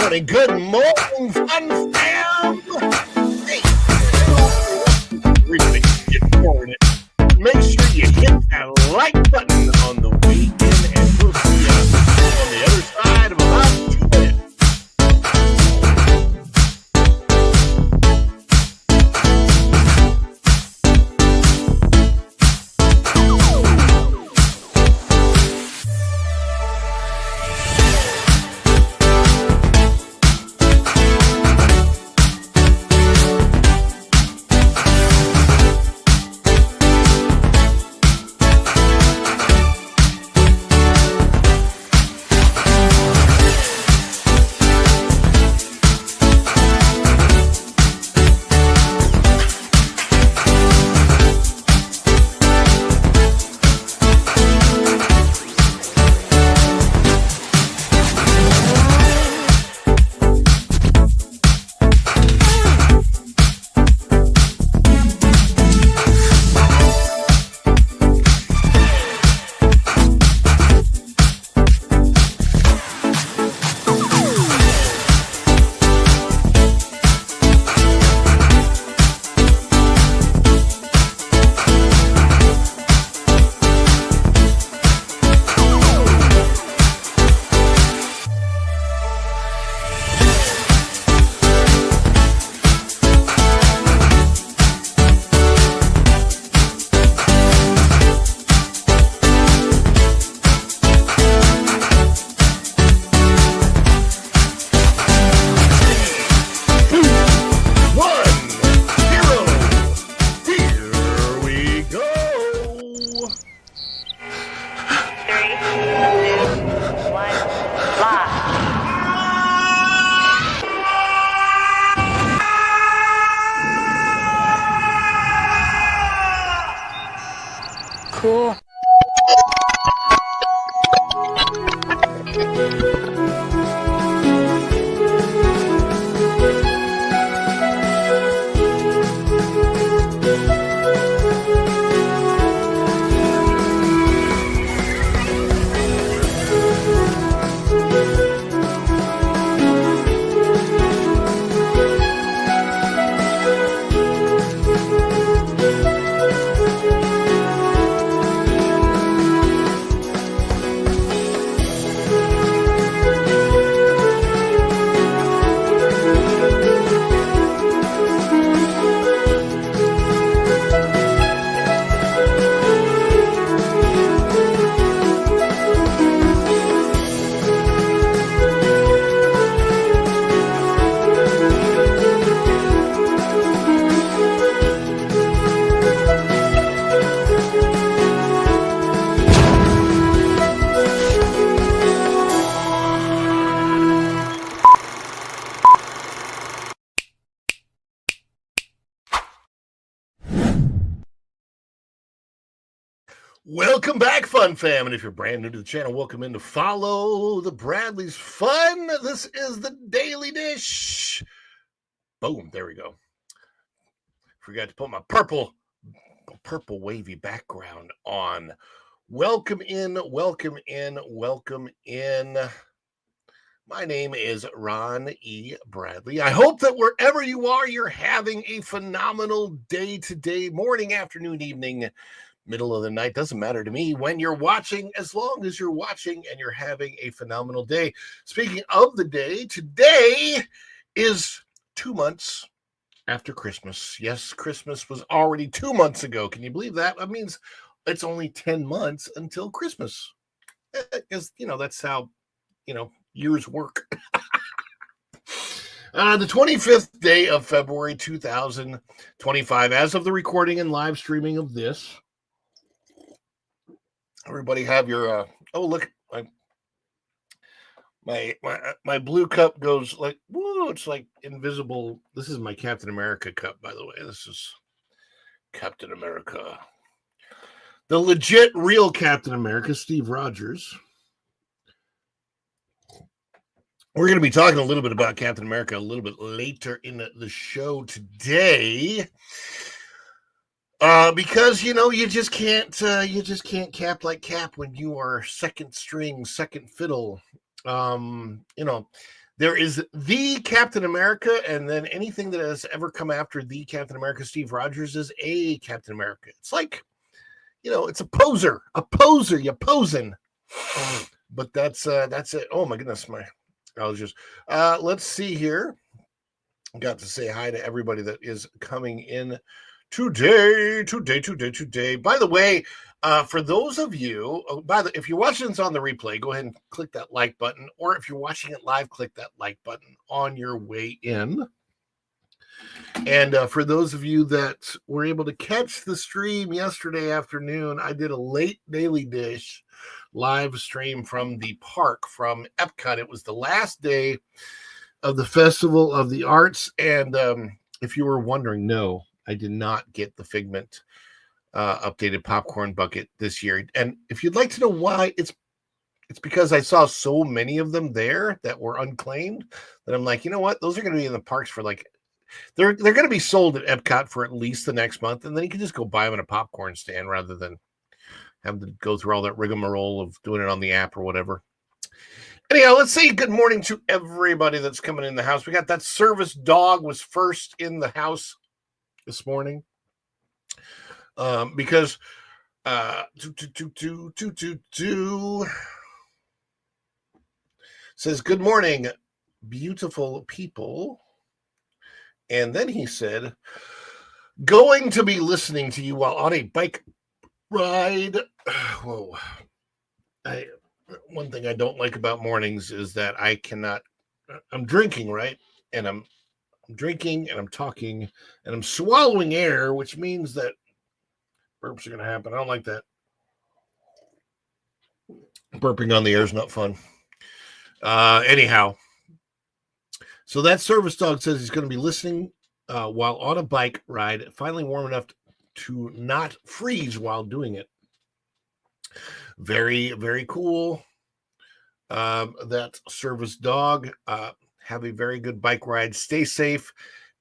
morning. Good morning, Fun Fam. Hey, really get forward it. Make sure you hit that like button on the way in, and we'll see you on the other side of about 2 minutes. Cool. Welcome back, Fun Fam. And if you're brand new to the channel, welcome in to Follow the Bradleys Fun. This is the Daily Dish. Boom, there we go. Forgot to put my purple wavy background on. Welcome in, welcome in, welcome in. My name is Ron E. Bradley. I hope that wherever you are, you're having a phenomenal day today, morning, afternoon, evening, middle of the night. Doesn't matter to me when you're watching, as long as you're watching and you're having a phenomenal day. Speaking of the day, today is 2 months after Christmas. Yes, Christmas was already 2 months ago. Can you believe that? That means it's only 10 months until Christmas. Because, that's how, years work. The 25th day of February 2025, as of the recording and live streaming of this. Everybody have your look, my blue cup goes like, whoa, it's like invisible. This is my Captain America cup, by the way. This is Captain America, the legit real Captain America, Steve Rogers. We're going to be talking a little bit about Captain America a little bit later in the show today. Because you just can't cap like Cap when you are second string, second fiddle. There is the Captain America, and then anything that has ever come after the Captain America, Steve Rogers, is a Captain America. It's like, it's a poser, you posing. But that's it. Oh my goodness, let's see here. Got to say hi to everybody that is coming in today. By the way, for those of you, if you're watching this on the replay, go ahead and click that like button, or if you're watching it live, click that like button on your way in. And for those of you that were able to catch the stream yesterday afternoon, I did a late Daily Dish live stream from the park, from Epcot. It was the last day of the Festival of the Arts. And if you were wondering, no, I did not get the Figment updated popcorn bucket this year. And if you'd like to know why, it's because I saw so many of them there that were unclaimed that I'm like, you know what? Those are going to be in the parks for they're going to be sold at Epcot for at least the next month. And then you can just go buy them in a popcorn stand rather than have to go through all that rigmarole of doing it on the app or whatever. Anyhow, let's say good morning to everybody that's coming in the house. We got that service dog was first in the house this morning. Because says good morning, beautiful people. And then he said, going to be listening to you while on a bike ride. Whoa. One thing I don't like about mornings is that I'm drinking, right? And I'm drinking and I'm talking and I'm swallowing air, which means that burps are going to happen. I don't like that. Burping on the air is not fun. Anyhow, so that service dog says he's going to be listening while on a bike ride, finally warm enough to not freeze while doing it. Very, very cool. That service dog. Have a very good bike ride. Stay safe.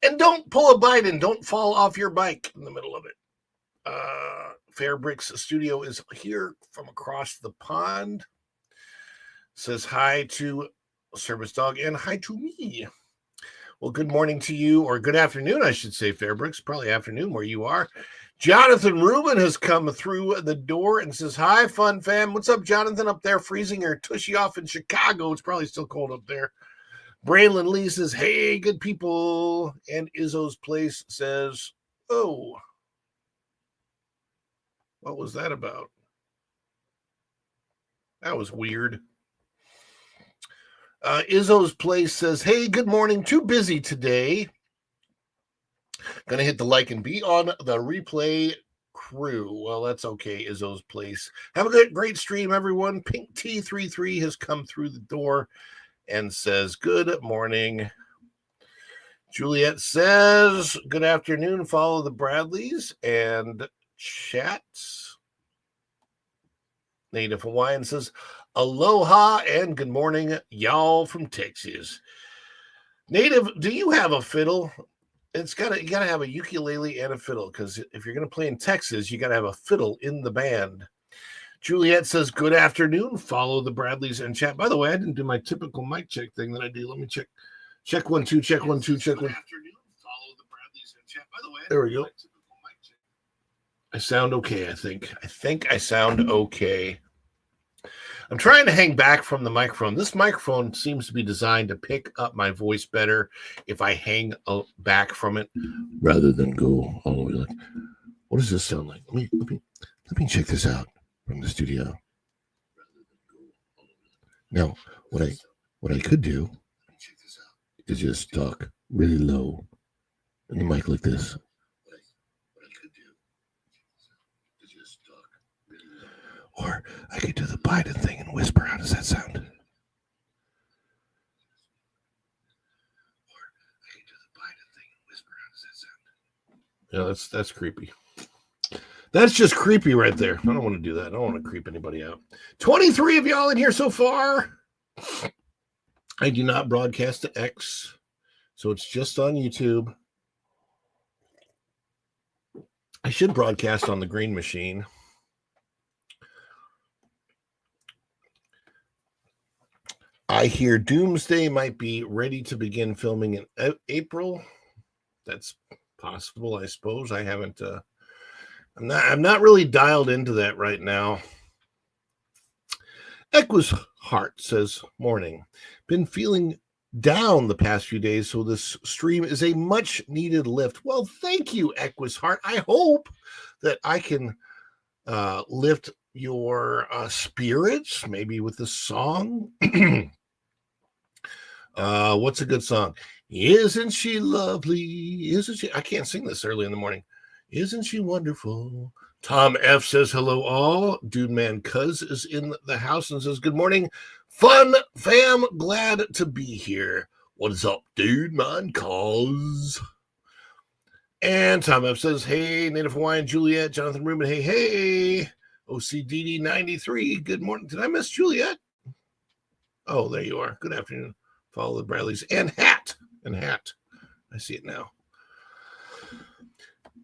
And don't pull a Biden. Don't fall off your bike in the middle of it. Fairbricks Studio is here from across the pond. Says hi to service dog and hi to me. Well, good morning to you, or good afternoon, I should say, Fairbricks. Probably afternoon where you are. Jonathan Rubin has come through the door and says, hi, fun fam. What's up, Jonathan, up there freezing your tushy off in Chicago? It's probably still cold up there. Braylon Lee says, hey, good people. And Izzo's Place says, oh, what was that about? That was weird. Izzo's Place says, hey, good morning. Too busy today. Gonna hit the like and be on the replay crew. Well, that's okay, Izzo's Place. Have a great stream, everyone. Pink T33 has come through the door and says, good morning. Juliet says, good afternoon. Follow the Bradleys and chats. Native Hawaiian says, aloha and good morning, y'all from Texas. Native, do you have a fiddle? You gotta have a ukulele and a fiddle, because if you're gonna play in Texas, you gotta have a fiddle in the band. Juliet says, good afternoon. Follow the Bradleys and chat. By the way, I didn't do my typical mic check thing that I do. Let me check. Check 1 2, check 1 2, check 1. Good afternoon. Follow the Bradleys and chat. By the way, there we go. I sound okay, I think. I think I sound okay. I'm trying to hang back from the microphone. This microphone seems to be designed to pick up my voice better if I hang back from it rather than go all the way like, what does this sound like? Let me check this out from the studio. Now, what I could do is just talk really low in the mic like this. Or I could do the Biden thing and whisper. How does that sound? Yeah, that's creepy. That's just creepy right there. I don't want to do that. I don't want to creep anybody out. 23 of y'all in here so far. I do not broadcast to X, so it's just on YouTube. I should broadcast on the Green Machine. I hear Doomsday might be ready to begin filming in April. That's possible, I suppose. I haven't. I'm not really dialed into that right now. Equus Heart says, morning. Been feeling down the past few days, so this stream is a much needed lift. Well, thank you, Equus Heart. I hope that I can lift your spirits, maybe with a song. What's a good song? Isn't she lovely? Isn't she? I can't sing this early in the morning. Isn't she wonderful? Tom F says hello all. Dude Man Cuz is in the house and says good morning. Fun fam, glad to be here. What is up, dude man Cuz? And Tom F says, hey, Native Hawaiian Juliet, Jonathan Rubin, hey. OCDD 93, good morning. Did I miss Juliet? Oh, there you are. Good afternoon. Follow the Bradleys and hat. I see it now.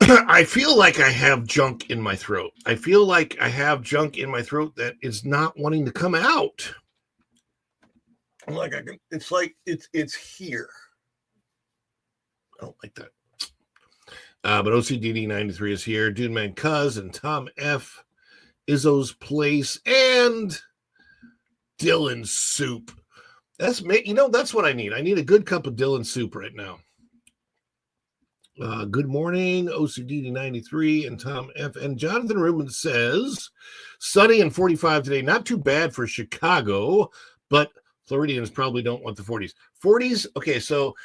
I feel like I have junk in my throat. I feel like I have junk in my throat that is not wanting to come out. Like I can, it's like it's here. I don't like that. But OCDD 93 is here. Dude Man Cuz and Tom F. Izzo's Place and Dylan Soup. That's what I need. I need a good cup of Dylan Soup right now. Good morning, OCDD 93 and Tom F. And Jonathan Rubin says, sunny and 45 today. Not too bad for Chicago, but Floridians probably don't want the 40s. 40s, okay, so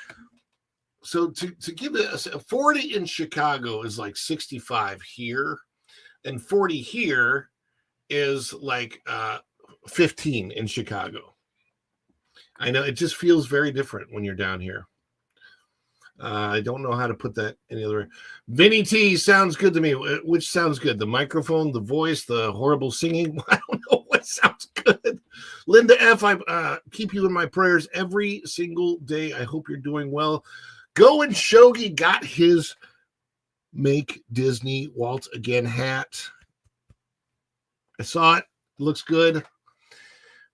to give it a 40 in Chicago is like 65 here, and 40 here is like 15 in Chicago. I know it just feels very different when you're down here. I don't know how to put that any other way. Vinny T sounds good to me. Which sounds good? The microphone, the voice, the horrible singing? I don't know what sounds good. Linda F, I keep you in my prayers every single day. I hope you're doing well. Go and Shogi got his Make Disney Walt Again hat. I saw it. It looks good.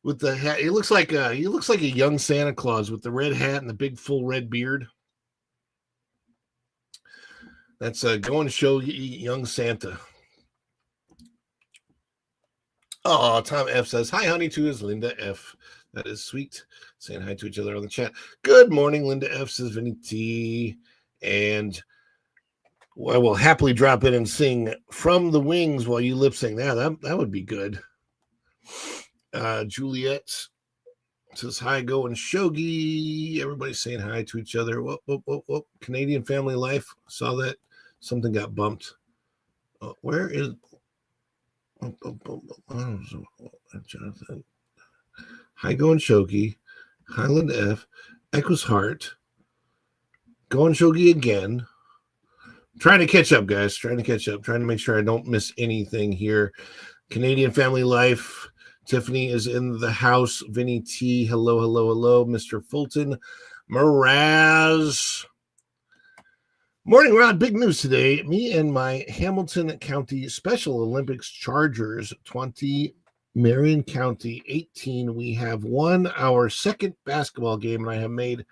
With the hat, he looks like a young Santa Claus with the red hat and the big full red beard. That's going to show young Santa. Oh, Tom F says, hi, honey, to his Linda F. That is sweet. Saying hi to each other on the chat. Good morning, Linda F, says Vinny T. And I will happily drop in and sing From the Wings while you lip sync. Yeah, that would be good. Juliet says, hi, go and Shogi. Everybody's saying hi to each other. Whoop. Canadian Family Life. Saw that. Something got bumped. Where is Jonathan? Hi, going Shogi. Highland F. Echo's Heart. Going Shogi again. Trying to catch up, guys. Trying to make sure I don't miss anything here. Canadian Family Life. Tiffany is in the house. Vinny T. Hello. Mr. Fulton. Mraz. Morning, Rod. Big news today. Me and my Hamilton County Special Olympics Chargers 20, Marion County 18. We have won our second basketball game, and I have made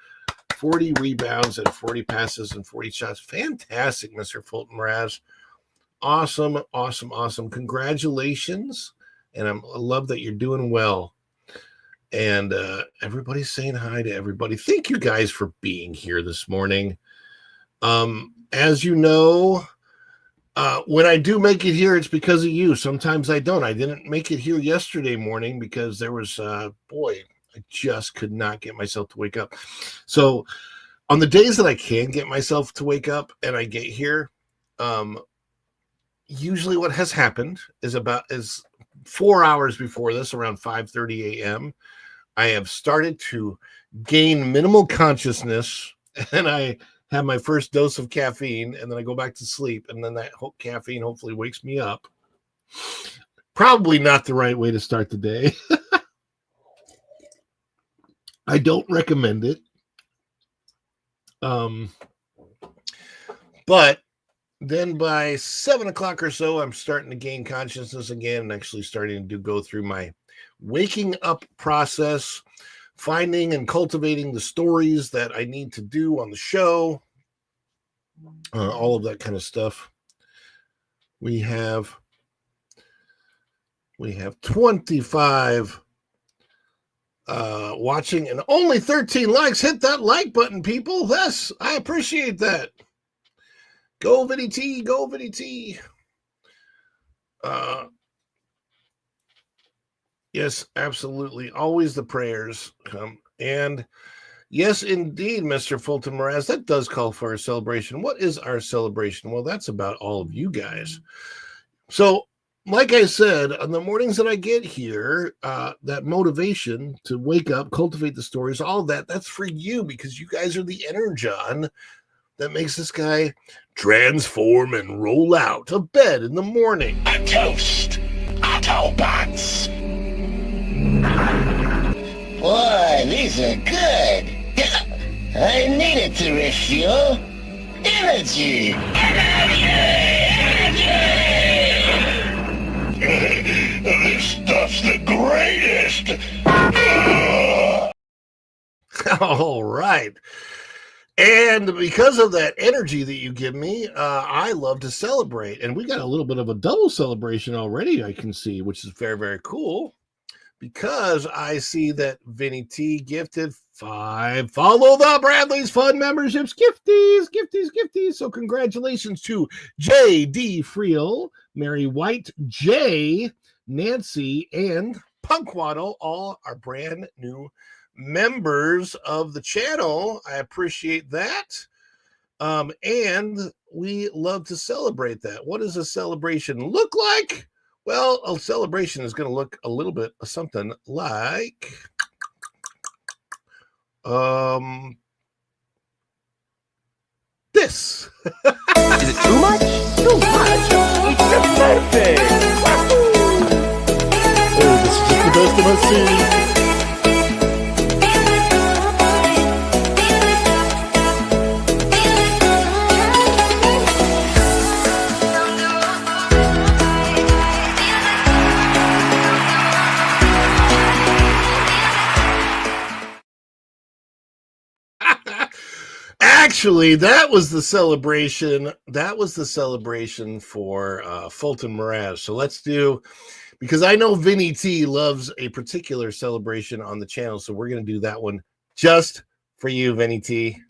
40 rebounds and 40 passes and 40 shots. Fantastic, Mr. Fulton Mraz. Awesome. Congratulations. And I love that you're doing well. And everybody's saying hi to everybody. Thank you guys for being here this morning. As you know, when I do make it here, it's because of you. Sometimes I don't. I didn't make it here yesterday morning because there was, I just could not get myself to wake up. So on the days that I can get myself to wake up and I get here, usually what has happened is 4 hours before this, around 5:30 a.m., I have started to gain minimal consciousness, and I have my first dose of caffeine, and then I go back to sleep, and then that caffeine hopefully wakes me up. Probably not the right way to start the day. I don't recommend it. But then by 7 o'clock or so, I'm starting to gain consciousness again and actually starting to go through my waking up process. finding and cultivating the stories that I need to do on the show, all of that kind of stuff. We have 25 watching and only 13 likes. Hit that like button, people. Yes, I appreciate that. Go Vinny T, go Vinny T. Yes, absolutely. Always the prayers come. And yes, indeed, Mr. Fulton Mraz, that does call for a celebration. What is our celebration? Well, that's about all of you guys. So, like I said, on the mornings that I get here, that motivation to wake up, cultivate the stories, all that, that's for you because you guys are the energon that makes this guy transform and roll out of bed in the morning. A toast, Autobots. Boy, these are good. I needed to refuel. Energy! This stuff's the greatest! All right. And because of that energy that you give me, I love to celebrate. And we got a little bit of a double celebration already, I can see, which is very, very cool. Because I see that Vinny T gifted 5 Follow the Bradley's Fun memberships. Gifties. So congratulations to J.D. Friel, Mary White, Jay, Nancy, and Punkwaddle. All are brand new members of the channel. I appreciate that. And we love to celebrate that. What does a celebration look like? Well, a celebration is going to look a little bit something like this. Is it too much? Too much? It's the birthday! Oh, this is just the best of my scene. Actually, that was the celebration. That was the celebration for Fulton Mraz. So let's do, because I know Vinny T loves a particular celebration on the channel. So we're going to do that one just for you, Vinny T.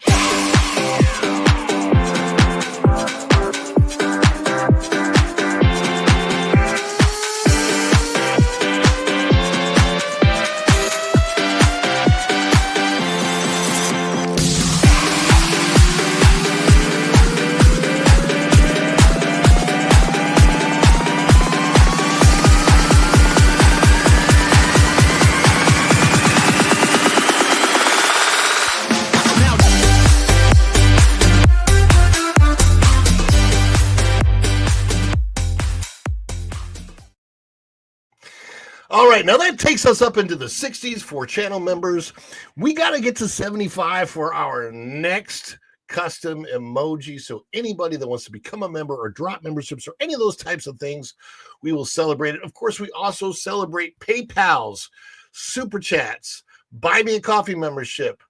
All right, now that takes us up into the 60s for channel members. We got to get to 75 for our next custom emoji. So anybody that wants to become a member or drop memberships or any of those types of things, we will celebrate it. Of course, we also celebrate PayPals, Super Chats, Buy Me a Coffee membership.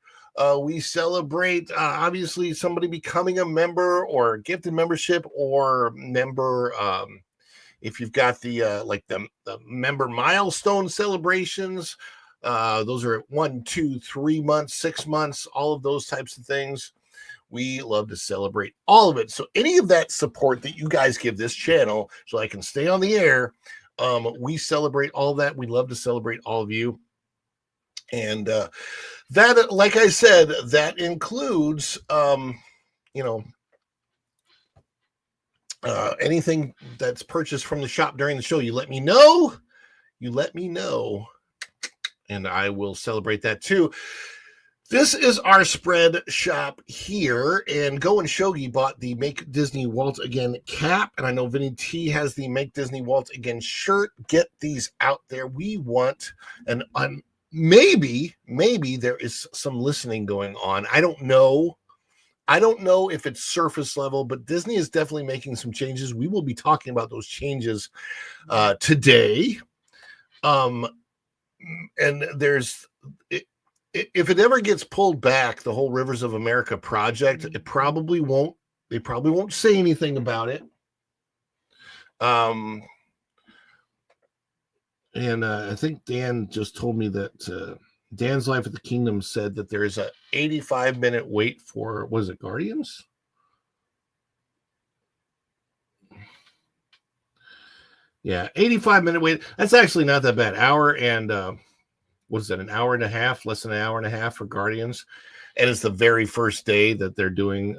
We celebrate, obviously, somebody becoming a member or gifted membership or member if you've got the like the member milestone celebrations, those are 1, 2, 3 months, 6 months, all of those types of things. We love to celebrate all of it. So any of that support that you guys give this channel so I can stay on the air, we celebrate all of that. We love to celebrate all of you. And that, like I said, that includes, anything that's purchased from the shop during the show. You let me know, and I will celebrate that too. This is our spread shop here, and Go and Shogi bought the Make Disney Walt Again cap, and I know Vinny T has the Make Disney Walt Again shirt. Get these out there. We want maybe there is some listening going on. I don't know if it's surface level, but Disney is definitely making some changes. We will be talking about those changes today. And if it ever gets pulled back, the whole Rivers of America project, it probably won't. They probably won't say anything about it. And I think Dan just told me that Dan's Life at the Kingdom said that there is a 85-minute wait for, what is it, Guardians? Yeah, 85-minute wait. That's actually not that bad. Hour and what is that? An hour and a half, less than an hour and a half for Guardians, and it's the very first day that they're doing,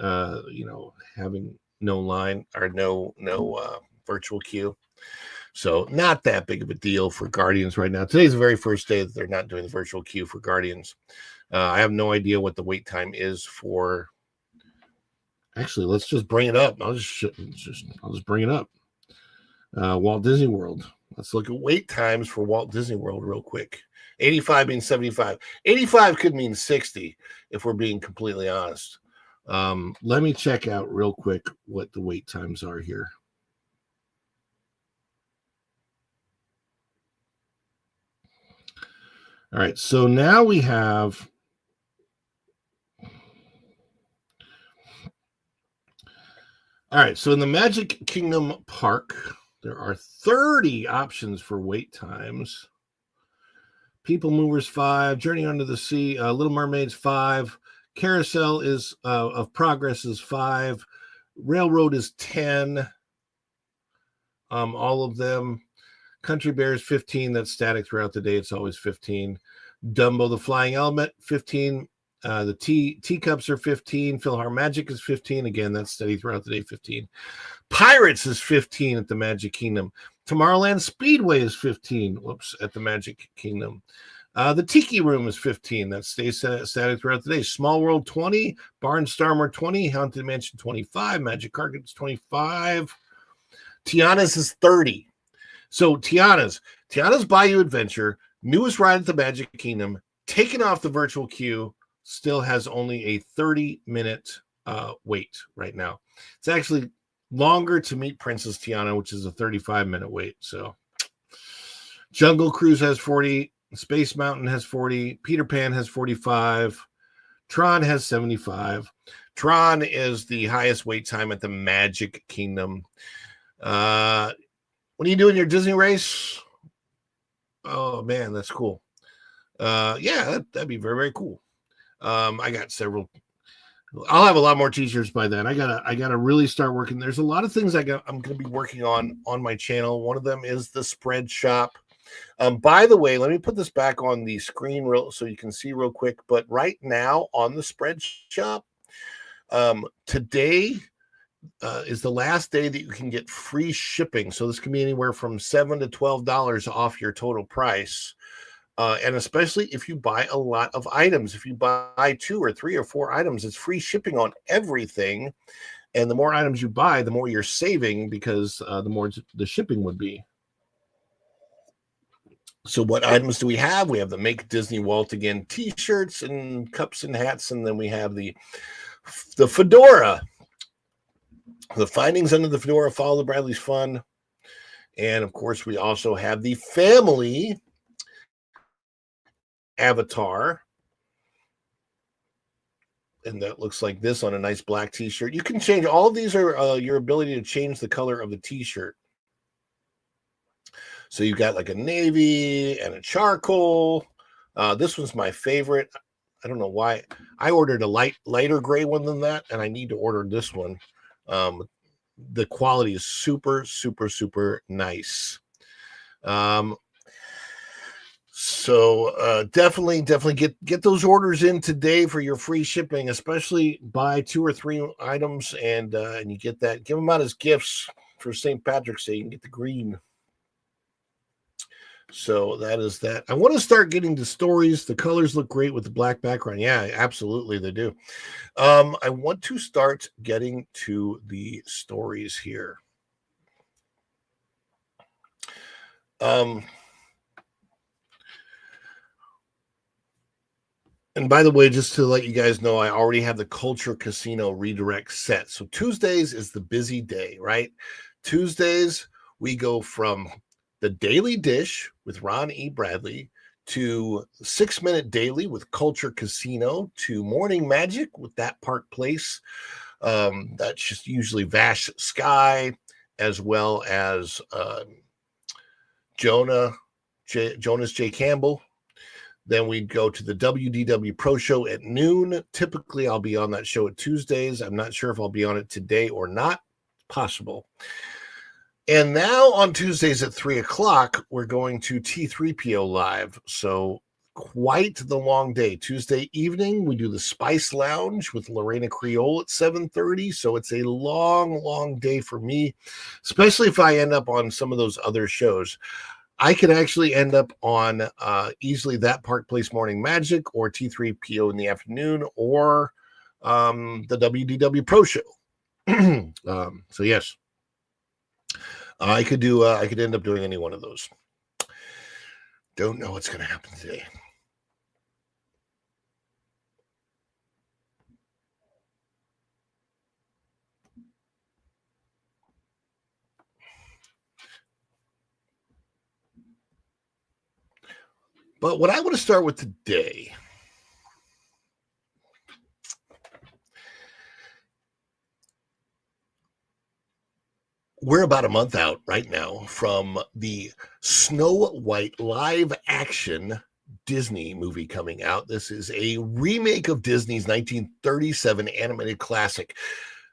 having no line or no virtual queue. So not that big of a deal for Guardians right now. Today's the very first day that they're not doing the virtual queue for Guardians. I have no idea what the wait time is for. Actually, let's just bring it up. I'll just bring it up. Walt Disney World. Let's look at wait times for Walt Disney World real quick. 85 means 75. 85 could mean 60 if we're being completely honest. Let me check out real quick what the wait times are here. All right, so now we have so in the Magic Kingdom Park, there are 30 options for wait times. People Movers 5, Journey Under the Sea, Little Mermaids 5, Carousel is of Progress is 5, Railroad is 10. All of them. Country Bears 15. That's static throughout the day. It's always 15. Dumbo the Flying Element 15. The Teacups are 15. PhilharMagic is 15. Again, that's steady throughout the day. 15. Pirates is 15 at the Magic Kingdom. Tomorrowland Speedway is 15. Whoops, at the Magic Kingdom. The Tiki Room is 15. That stays static throughout the day. Small World 20. Barnstormer 20. Haunted Mansion 25. Magic Carpets 25. Tiana's is 30. So Tiana's Bayou Adventure, newest ride at the Magic Kingdom, taken off the virtual queue, still has only a 30-minute wait right now. It's actually longer to meet Princess Tiana, which is a 35-minute wait. So Jungle Cruise has 40, Space Mountain has 40, Peter Pan has 45, Tron has 75. Tron is the highest wait time at the Magic Kingdom. When are you doing your Disney race? Oh man, that's cool. Yeah, that'd be very, very cool. I got several. I'll have a lot more t-shirts by then. I gotta really start working. There's a lot of things I'm gonna be working on my channel. One of them is the spread shop. By the way, let me put this back on the screen so you can see real quick. But right now on the spread shop, today is the last day that you can get free shipping. So this can be anywhere from $7 to $12 off your total price. And especially if you buy a lot of items, if you buy 2 or 3 or 4 items, it's free shipping on everything. And the more items you buy, the more you're saving because the more the shipping would be. So what items do we have? We have the Make Disney Walt Again t-shirts and cups and hats. And then we have the fedora. The Findings Under the Fedora, Follow the Bradley's Fun. And, of course, we also have the family avatar. And that looks like this on a nice black t-shirt. You can change. All of these are your ability to change the color of the t-shirt. So you've got like a navy and a charcoal. This one's my favorite. I don't know why. I ordered a lighter gray one than that, and I need to order this one. The quality is super, super, super nice. So definitely get those orders in today for your free shipping, especially buy 2 or 3 items and you get that. Give them out as gifts for St. Patrick's Day. You can get the green. So that is that. I want to start getting the stories. The colors look great with the black background. Yeah, absolutely they do. I want to start getting to the stories here. And by the way, just to let you guys know, I already have the Culture Casino redirect set. So Tuesdays is the busy day, right? Tuesdays, we go from the Daily Dish with Ron E. Bradley to 6 Minute Daily with Culture Casino, to Morning Magic with That Park Place. That's just usually Vash Sky, as well as Jonas J. Campbell. Then we'd go to the WDW Pro Show at noon. Typically, I'll be on that show at Tuesdays. I'm not sure if I'll be on it today or not. Possible. And now on Tuesdays at 3 o'clock, we're going to T3PO Live. So quite the long day. Tuesday evening, we do the Spice Lounge with Lorena Creole at 7:30. So it's a long, long day for me, especially if I end up on some of those other shows. I could actually end up on easily That Park Place Morning Magic or T3PO in the afternoon, or the WDW Pro Show. So yes, I could end up doing any one of those. Don't know what's going to happen today. But what I want to start with today we're about a month out right now from the Snow White live action Disney movie coming out. This is a remake of Disney's 1937 animated classic,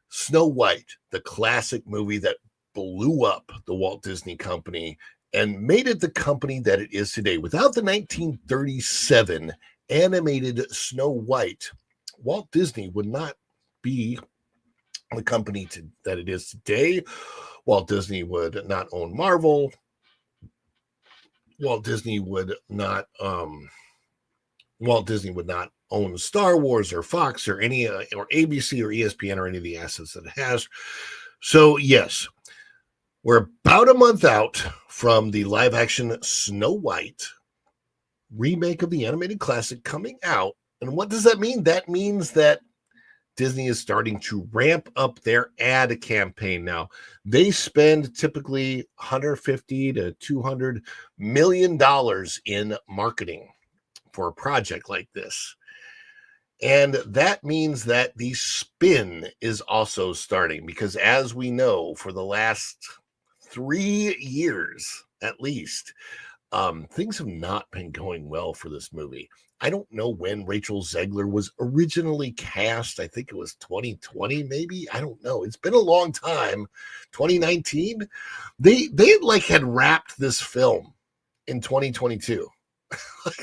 Snow White, the classic movie that blew up the Walt Disney Company and made it the company that it is today. Without the 1937 animated Snow White, Walt Disney would not be the company that it is today. Walt Disney would not own Marvel. Walt Disney would not own Star Wars or Fox or any or ABC or ESPN or any of the assets that it has. So yes, we're about a month out from the live action Snow White remake of the animated classic coming out. And what does that mean? That means that Disney is starting to ramp up their ad campaign now. They spend typically $150 to $200 million in marketing for a project like this. And that means that the spin is also starting, because as we know, for the last 3 years at least, things have not been going well for this movie. I don't know when Rachel Zegler was originally cast. I think it was 2020, maybe. I don't know. It's been a long time. 2019. They like had wrapped this film in 2022.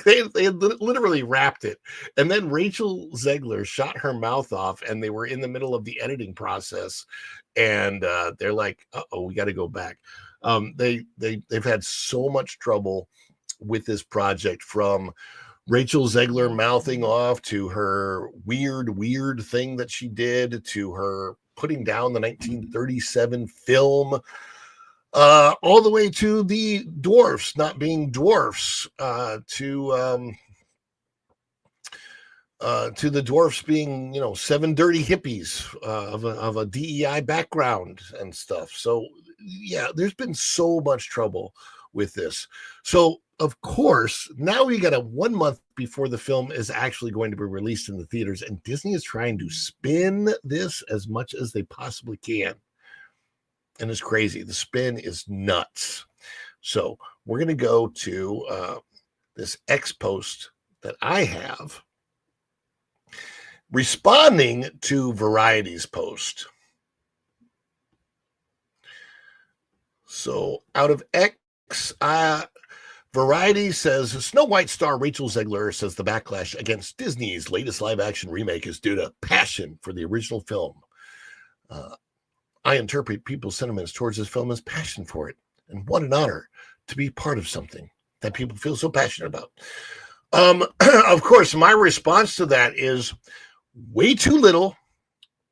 they had literally wrapped it. And then Rachel Zegler shot her mouth off, and they were in the middle of the editing process. And they're like, uh-oh, we got to go back. They've had so much trouble with this project, from Rachel Zegler mouthing off to her weird thing that she did, to her putting down the 1937 film, all the way to the dwarfs not being dwarfs, to the dwarfs being, 7 dirty hippies of a DEI background and stuff. So yeah, there's been so much trouble with this. So of course, now we got 1 month before the film is actually going to be released in the theaters, and Disney is trying to spin this as much as they possibly can. And it's crazy. The spin is nuts. So we're going to go to this X post that I have responding to Variety's post. So out of X, Variety says, Snow White star Rachel Zegler says the backlash against Disney's latest live-action remake is due to passion for the original film. I interpret people's sentiments towards this film as passion for it, and what an honor to be part of something that people feel so passionate about. Of course, my response to that is way too little,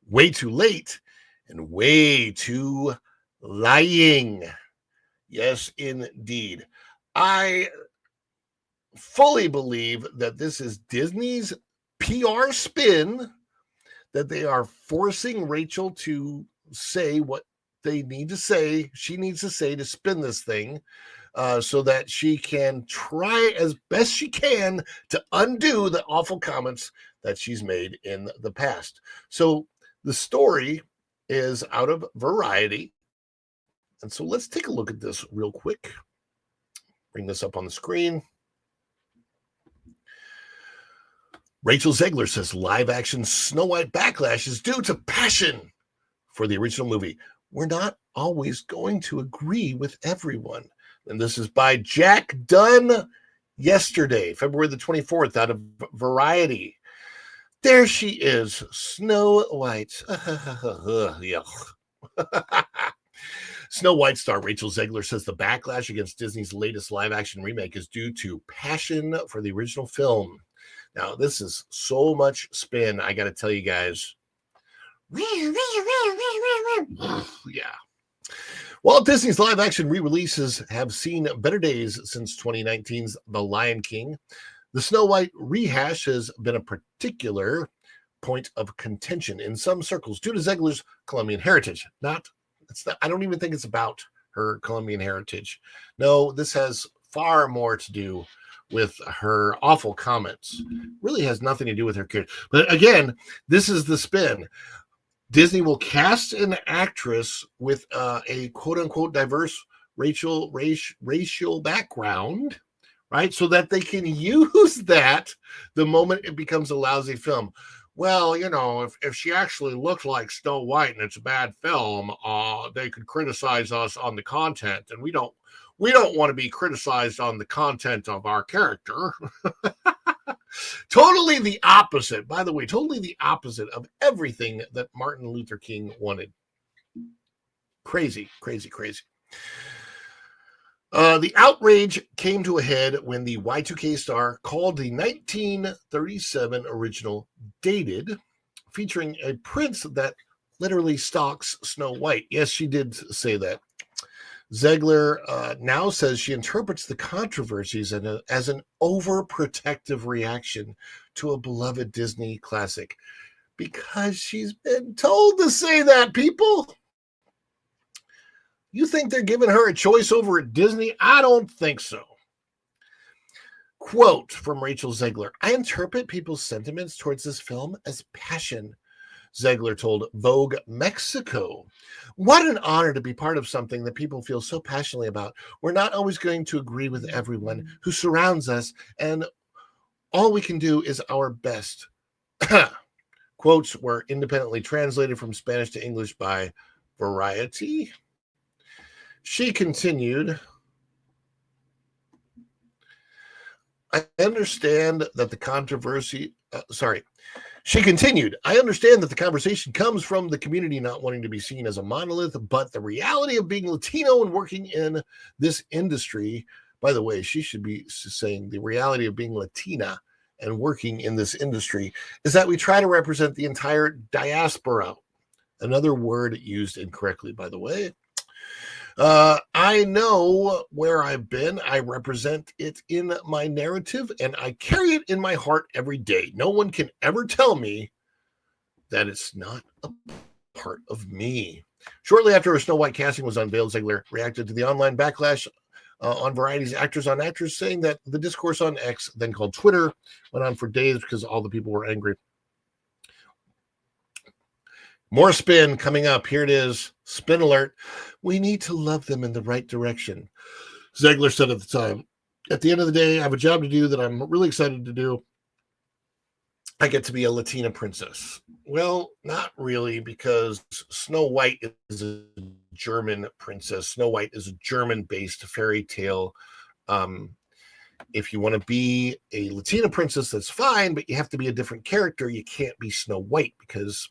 way too late, and way too lying. Yes, indeed. I fully believe that this is Disney's PR spin, that they are forcing Rachel to say what they need to say, she needs to say to spin this thing. so that she can try as best she can to undo the awful comments that she's made in the past. So the story is out of Variety. And so let's take a look at this real quick. Bring this up on the screen. Rachel Zegler says live action Snow White backlash is due to passion for the original movie. We're not always going to agree with everyone. And this is by Jack Dunn yesterday, February the 24th, out of Variety. There she is, Snow White. Snow White star Rachel Zegler says the backlash against Disney's latest live action remake is due to passion for the original film. Now, this is so much spin, I got to tell you guys. Yeah. Walt Disney's live action re-releases have seen better days since 2019's The Lion King. The Snow White rehash has been a particular point of contention in some circles due to Zegler's Colombian heritage. I don't even think it's about her Colombian heritage. No, this has far more to do with her awful comments. Really has nothing to do with her character. But again, this is the spin. Disney will cast an actress with a quote-unquote diverse racial background, right? So that they can use that the moment it becomes a lousy film. Well, you know, if she actually looked like Snow White and it's a bad film, they could criticize us on the content, and we don't want to be criticized on the content of our character. Totally the opposite, by the way, totally the opposite of everything that Martin Luther King wanted. Crazy, crazy, crazy. The outrage came to a head when the Y2K star called the 1937 original dated, featuring a prince that literally stalks Snow White. Yes, she did say that. Zegler now says she interprets the controversies as an overprotective reaction to a beloved Disney classic because she's been told to say that, people. You think they're giving her a choice over at Disney? I don't think so. Quote from Rachel Zegler, I interpret people's sentiments towards this film as passion. Zegler told Vogue Mexico, what an honor to be part of something that people feel so passionately about. We're not always going to agree with everyone who surrounds us, and all we can do is our best. Quotes were independently translated from Spanish to English by Variety. She continued, I understand that the controversy, She continued, I understand that the conversation comes from the community not wanting to be seen as a monolith, but the reality of being Latino and working in this industry, by the way, she should be saying the reality of being Latina and working in this industry is that we try to represent the entire diaspora. Another word used incorrectly, by the way. I know where I've been. I represent it in my narrative, and I carry it in my heart every day. No one can ever tell me that it's not a part of me. Shortly after a Snow White casting was unveiled, Zegler reacted to the online backlash on Variety's Actors on Actors, saying that the discourse on X, then called Twitter, went on for days because all the people were angry. More spin coming up. Here it is. Spin alert. We need to love them in the right direction. Zegler said at the time, at the end of the day, I have a job to do that I'm really excited to do. I get to be a Latina princess. Well, not really, because Snow White is a German princess. Snow White is a German-based fairy tale. If you want to be a Latina princess, that's fine, but you have to be a different character. You can't be Snow White because,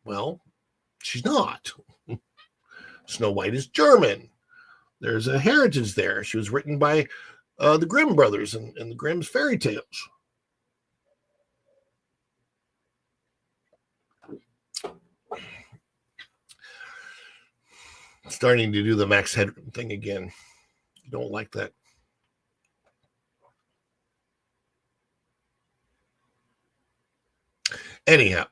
well, she's not. Snow White is German. There's a heritage there. She was written by the Grimm brothers and the Grimm's fairy tales. Starting to do the Max Headroom thing again. You don't like that. Anyhow,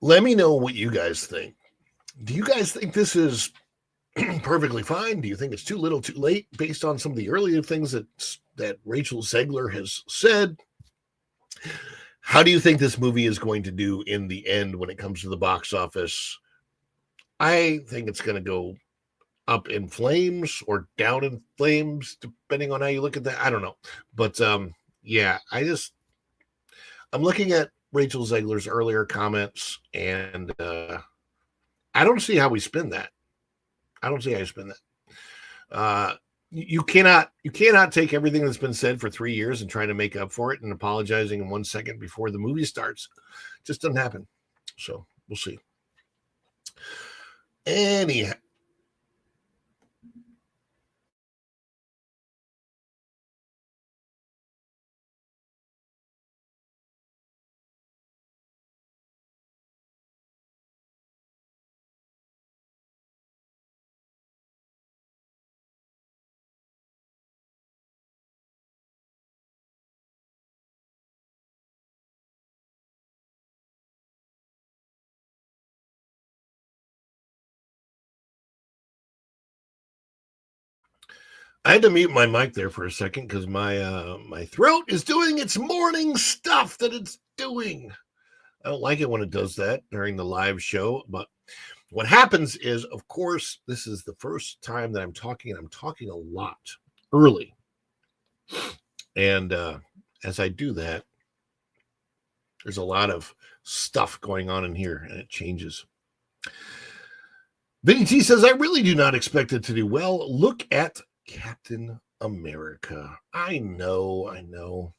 let me know what you guys think. Do you guys think this is perfectly fine? Do you think it's too little, too late, based on some of the earlier things that Rachel Zegler has said? How do you think this movie is going to do in the end when it comes to the box office? I think it's going to go up in flames or down in flames, depending on how you look at that. I don't know. But yeah, I'm looking at Rachel Zegler's earlier comments, and I don't see how we spin that. I don't see how you spin that. You cannot take everything that's been said for 3 years and try to make up for it and apologizing in 1 second before the movie starts. Just doesn't happen. So we'll see. Anyhow. I had to mute my mic there for a second because my throat is doing its morning stuff that it's doing. I don't like it when it does that during the live show, but what happens is, of course, this is the first time that I'm talking, and I'm talking a lot early. And as I do that, there's a lot of stuff going on in here, and it changes. Vinny T says, I really do not expect it to do well. Look at Captain America. I know.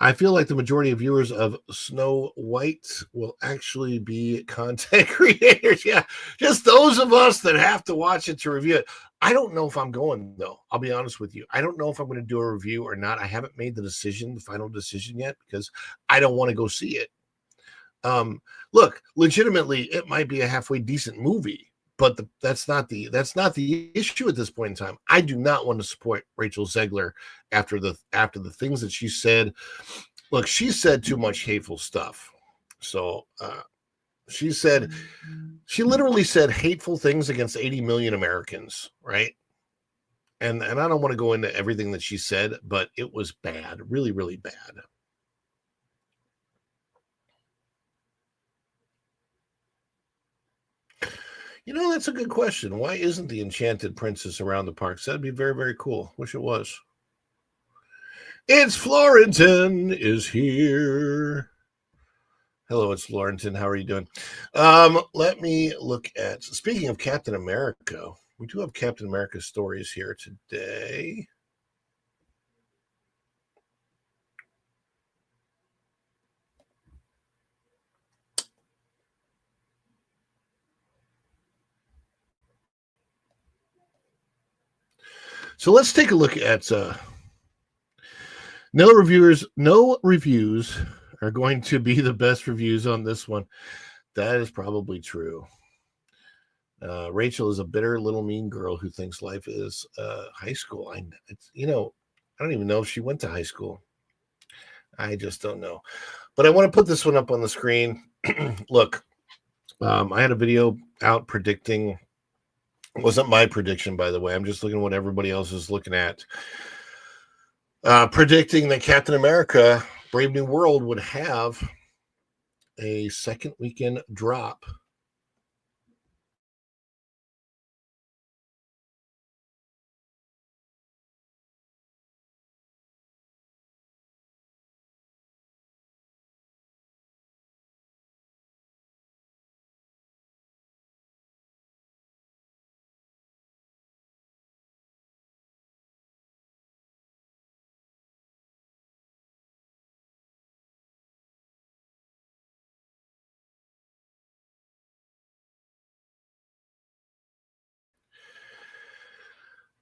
I feel like the majority of viewers of Snow White will actually be content creators. Yeah, just those of us that have to watch it to review it. I don't know if I'm going, though. I'll be honest with you. I don't know if I'm going to do a review or not. I haven't made the final decision yet, because I don't want to go see it. Look, legitimately, it might be a halfway decent movie, but that's not the issue at this point in time. I do not want to support Rachel Zegler after the things that she said. Look, she said too much hateful stuff. So she literally said hateful things against 80 million Americans, right? And I don't want to go into everything that she said, but it was bad, really, really bad. You know, that's a good question. Why isn't the Enchanted Princess around the parks? That'd be very, very cool. Wish it was. It's Florentin is here. Hello, it's Florentin. How are you doing? Let me look at, speaking of Captain America, we do have Captain America stories here today. So let's take a look at no reviews are going to be the best reviews on this one. That is probably true. Rachel is a bitter little mean girl who thinks life is high school. I don't even know if she went to high school. I just don't know. But I want to put this one up on the screen. Look, I had a video out predicting. It wasn't my prediction, by the way. I'm just looking at what everybody else is looking at. Predicting that Captain America Brave New World would have a second weekend drop.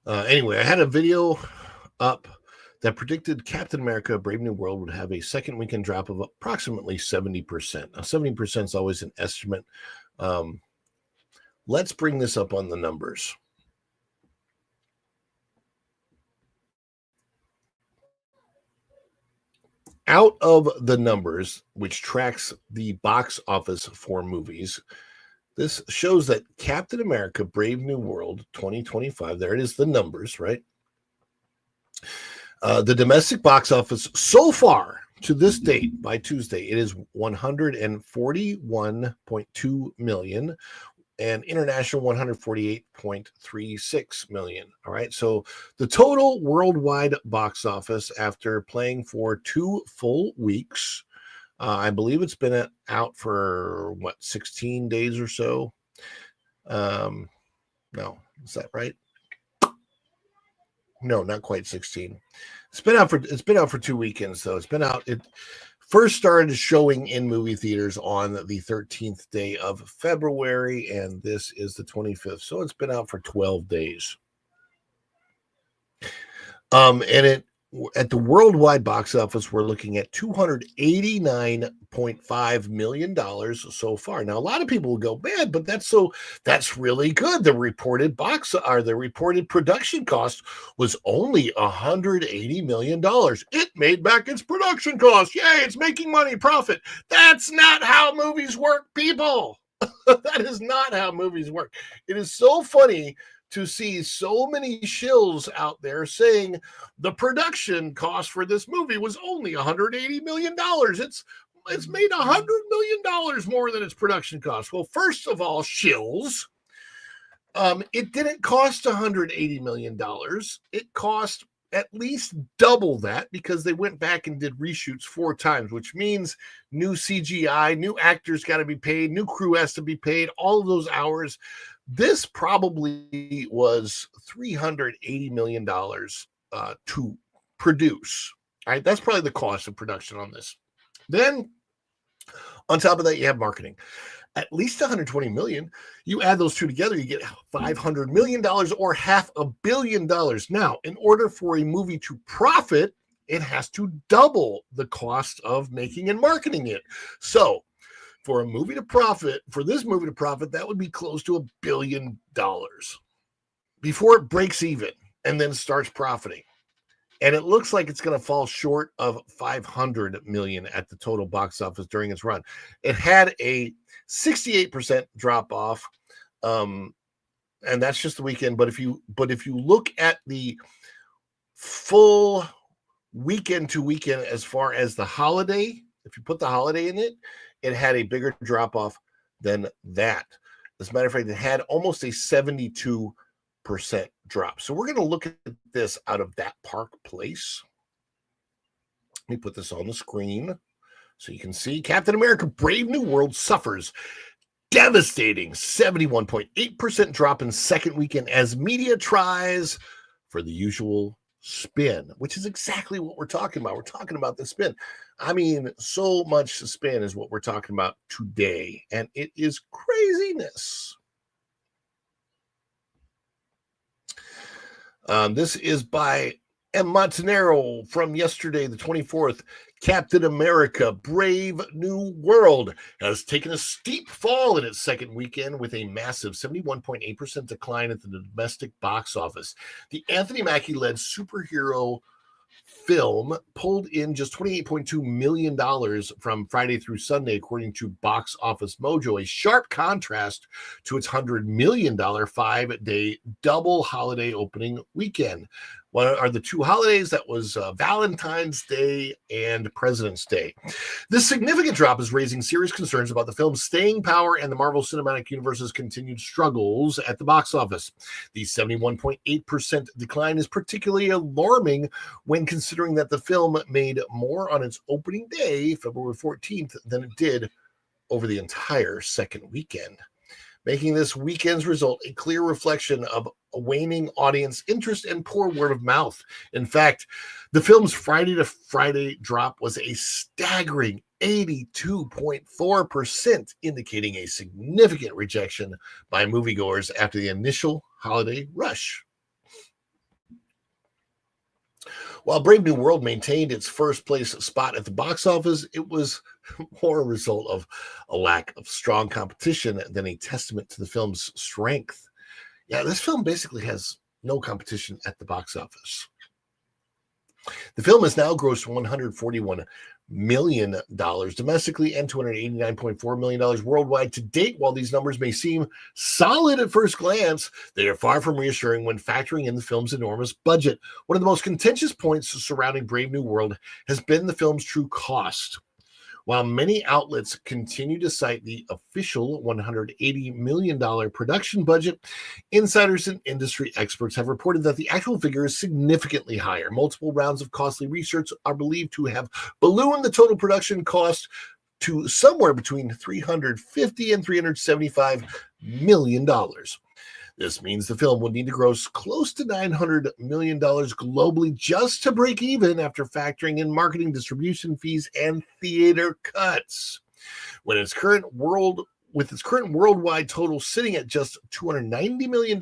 Anyway, I had a video up that predicted Captain America Brave New World would have a second weekend drop of approximately 70%. Now, 70% is always an estimate. Let's bring this up on the numbers. Out of the numbers, which tracks the box office for movies, This shows that Captain America Brave New World 2025, there it is, the numbers, right? The domestic box office so far to this date, by Tuesday, it is 141.2 million, and international 148.36 million. All right. So the total worldwide box office after playing for 2 full weeks, I believe it's been out for 16 days or so. No, is that right? No, not quite 16. It's been out for 2 weekends, though. It's been out. It first started showing in movie theaters on the 13th day of February, and this is the 25th. So it's been out for 12 days. And it at the worldwide box office, we're looking at $289.5 million so far. Now, a lot of people will go, man, but that's really good. The reported production cost was only $180 million. It made back its production cost. Yay, it's making money, profit. That's not how movies work, people. That is not how movies work. It is so funny to see so many shills out there saying the production cost for this movie was only $180 million. It's made $100 million more than its production cost. Well, first of all, shills, it didn't cost $180 million. It cost at least double that because they went back and did reshoots 4 times, which means new CGI, new actors got to be paid, new crew has to be paid, all of those hours. This probably was $380 million to produce. All right, that's probably the cost of production on this. Then, on top of that, you have marketing. At least $120 million. You add those two together, you get $500 million or $500 million. Now, in order for a movie to profit, it has to double the cost of making and marketing it. So, for this movie to profit, that would be close to $1 billion before it breaks even and then starts profiting. And it looks like it's going to fall short of $500 million at the total box office during its run. It had a 68% drop off, and that's just the weekend. But if you look at the full weekend to weekend, as far as the holiday, if you put the holiday in it, it had a bigger drop off than that. As a matter of fact, it had almost a 72% drop. So we're going to look at this out of that Park Place. Let me put this on the screen so you can see. Captain America Brave New World suffers devastating 71.8% drop in second weekend as media tries for the usual spin, which is exactly what we're talking about. We're talking about the spin. I mean, so much spin is what we're talking about today, and it is craziness. This is by M. Montanaro from yesterday, the 24th. Captain America Brave New World has taken a steep fall in its second weekend with a massive 71.8% decline at the domestic box office. The Anthony Mackie-led superhero film pulled in just $28.2 million from Friday through Sunday, according to Box Office Mojo, a sharp contrast to its $100 million 5-day double holiday opening weekend. What are the two holidays? That was Valentine's Day and President's Day. This significant drop is raising serious concerns about the film's staying power and the Marvel Cinematic Universe's continued struggles at the box office. The 71.8% decline is particularly alarming when considering that the film made more on its opening day, February 14th, than it did over the entire second weekend, making this weekend's result a clear reflection of a waning audience interest and poor word of mouth. In fact, the film's Friday to Friday drop was a staggering 82.4%, indicating a significant rejection by moviegoers after the initial holiday rush. While Brave New World maintained its first place spot at the box office, it was more a result of a lack of strong competition than a testament to the film's strength. Yeah, this film basically has no competition at the box office. The film has now grossed $141 million domestically and $289.4 million worldwide to date. While these numbers may seem solid at first glance, they are far from reassuring when factoring in the film's enormous budget. One of the most contentious points surrounding Brave New World has been the film's true cost. While many outlets continue to cite the official $180 million production budget, insiders and industry experts have reported that the actual figure is significantly higher. Multiple rounds of costly research are believed to have ballooned the total production cost to somewhere between $350 and $375 million. This means the film would need to gross close to $900 million globally just to break even after factoring in marketing, distribution fees, and theater cuts. With its current worldwide total sitting at just $290 million,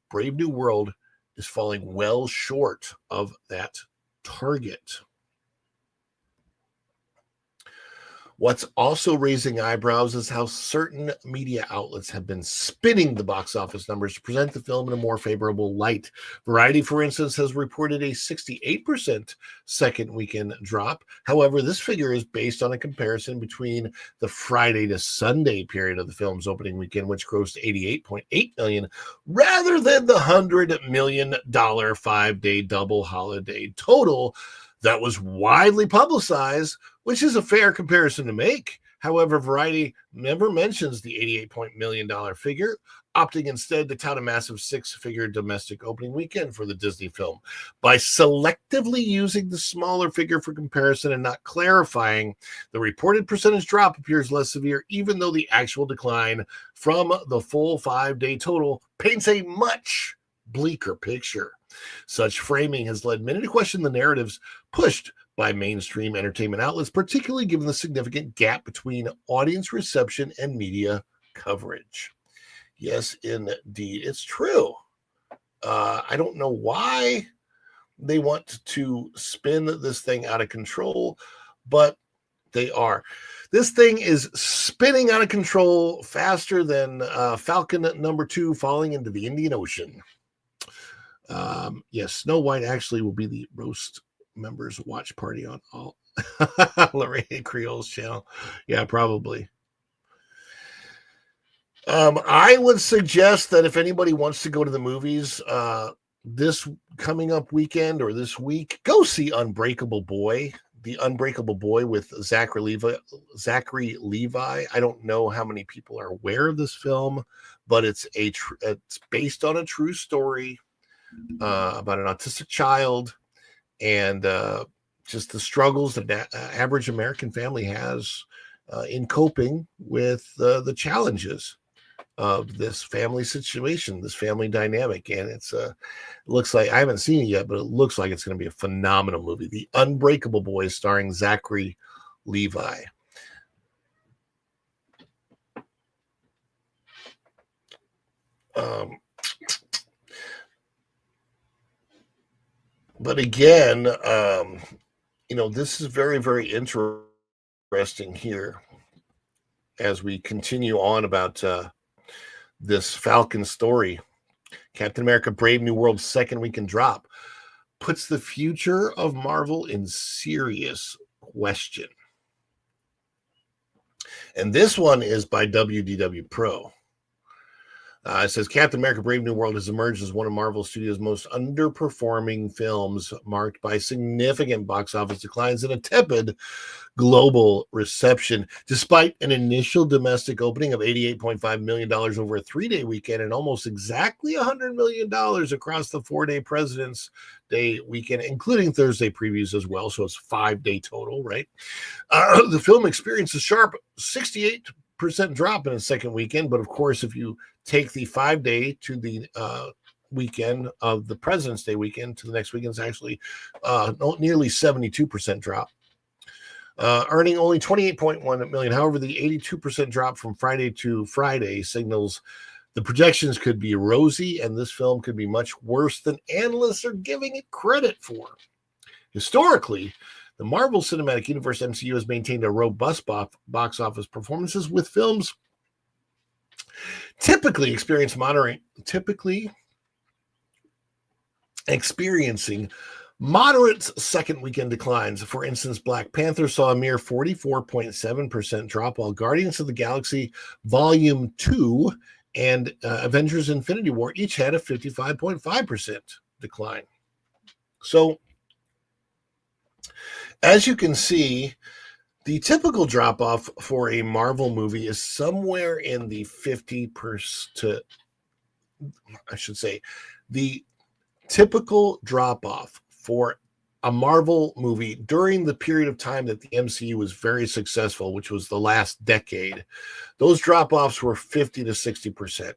Brave New World is falling well short of that target. What's also raising eyebrows is how certain media outlets have been spinning the box office numbers to present the film in a more favorable light. Variety, for instance, has reported a 68% second weekend drop. However, this figure is based on a comparison between the Friday to Sunday period of the film's opening weekend, which grossed $88.8 million, rather than the $100 million 5-day double holiday total that was widely publicized, which is a fair comparison to make. However, Variety never mentions the $88 million figure, opting instead to tout a massive six-figure domestic opening weekend for the Disney film. By selectively using the smaller figure for comparison and not clarifying, the reported percentage drop appears less severe, even though the actual decline from the full 5-day total paints a much bleaker picture. Such framing has led many to question the narratives pushed by mainstream entertainment outlets, particularly given the significant gap between audience reception and media coverage. Yes, indeed, it's true. I don't know why they want to spin this thing out of control, but they are. This thing is spinning out of control faster than Falcon number 2 falling into the Indian Ocean. Yes, Snow White actually will be the roast members watch party on all Lorraine Creole's channel. Yeah, probably. I would suggest that if anybody wants to go to the movies this coming up weekend or this week, go see Unbreakable Boy. The Unbreakable Boy with Zachary Levi. I don't know how many people are aware of this film, but it's based on a true story about an autistic child and just the struggles that average American family has in coping with the challenges of this family situation, this family dynamic. And it looks like, I haven't seen it yet, but it looks like it's going to be a phenomenal movie. The Unbreakable Boy, starring Zachary Levi. But again, this is very, very interesting here as we continue on about this Falcon story. Captain America Brave New World's second weekend drop puts the future of Marvel in serious question. And this one is by WDW Pro. It says Captain America Brave New World has emerged as one of Marvel Studios' most underperforming films, marked by significant box office declines and a tepid global reception. Despite an initial domestic opening of $88.5 million over a 3-day weekend and almost exactly $100 million across the 4-day President's Day weekend, including Thursday previews as well, so it's 5-day total, right? The film experienced a sharp 68% drop in its second weekend, but of course, if you take the 5-day to the weekend of the President's Day weekend to the next weekend, it's actually nearly 72% drop, earning only $28.1 million. However, the 82% drop from Friday to Friday signals the projections could be rosy, and this film could be much worse than analysts are giving it credit for. Historically, the Marvel Cinematic Universe MCU has maintained a robust box office performances, with films typically experiencing Moderate second weekend declines. For instance, Black Panther saw a mere 44.7% drop, while Guardians of the Galaxy Volume 2 and Avengers Infinity War each had a 55.5% decline. So, as you can see, the typical drop-off for a Marvel movie is somewhere in the 50% to, I should say, the typical drop-off for a Marvel movie during the period of time that the MCU was very successful, which was the last decade, those drop-offs were 50 to 60%.